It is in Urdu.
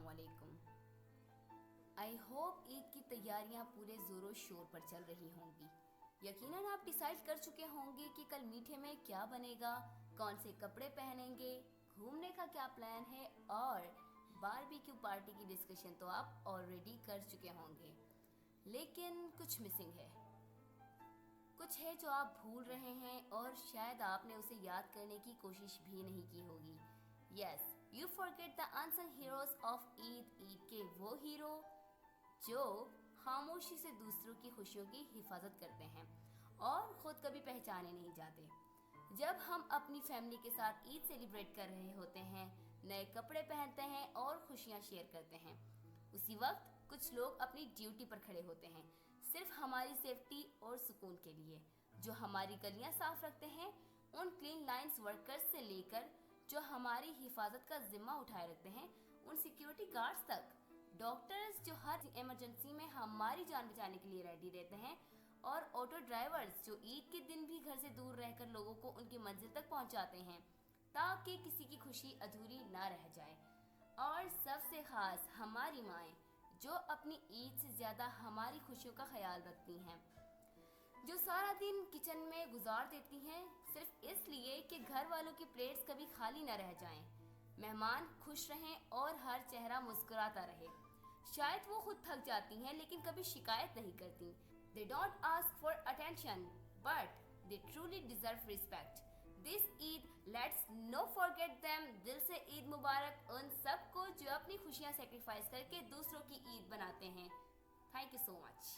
علیکم۔ آئی ہوپ عید کی تیاریاں پورے زور و شور پر چل رہی ہوں گی۔ یقیناً آپ ڈیسائیڈ کر چکے ہوں گے کہ کل میٹھے میں کیا بنے گا، کون سے کپڑے پہنیں گے، گھومنے کا کیا پلان ہے، اور باربیکیو پارٹی کی ڈسکشن تو آپ آلریڈی کر چکے ہوں گے۔ لیکن کچھ مسنگ ہے، کچھ ہے جو آپ بھول رہے ہیں اور شاید آپ نے اسے یاد کرنے کی کوشش بھی نہیں کی ہوگی۔ Yes, you forget the unsung heroes of Eid, Eid کے وہ ہیرو جو خاموشی سے دوسروں کی خوشیوں کی حفاظت کرتے ہیں اور خود کبھی پہچانے نہیں جاتے۔ جب ہم اپنی فیملی کے ساتھ عید سیلیبریٹ کر رہے ہوتے ہیں، نئے کپڑے پہنتے ہیں اور خوشیاں شیئر کرتے ہیں، اسی وقت کچھ لوگ اپنی ڈیوٹی پر کھڑے ہوتے ہیں، صرف ہماری سیفٹی اور سکون کے لیے، جو ہماری گلیاں صاف رکھتے ہیں، ان کلین لائنز ورکرز سے لے کر جو ہماری حفاظت کا ذمہ اٹھائے رکھتے ہیں، ان سیکیورٹی گارڈز تک، ڈاکٹرز جو ہر ایمرجنسی میں ہماری جان بچانے کے لیے ریڈی رہتے ہیں، اور آٹو ڈرائیورز جو عید کے دن بھی گھر سے دور رہ کر لوگوں کو ان کی منزل تک پہنچاتے ہیں تاکہ کسی کی خوشی ادھوری نہ رہ جائے، اور سب سے خاص ہماری مائیں جو اپنی عید سے زیادہ ہماری خوشیوں کا خیال رکھتی ہیں، جو سارا دن کچن میں گزار دیتی ہیں صرف اس لیے کہ گھر والوں کی پلیٹس کبھی خالی نہ رہ جائیں، مہمان خوش رہیں اور ہر چہرہ مسکراتا رہے۔ شاید وہ خود تھک جاتی ہیں لیکن کبھی شکایت نہیں کرتی۔ They don't ask for attention, but they truly deserve respect. This Eid, let's not forget them. دل سے عید مبارک ان سب کو جو اپنی خوشیاں سیکریفائز کر کے دوسروں کی عید بناتے ہیں۔ Thank you so much.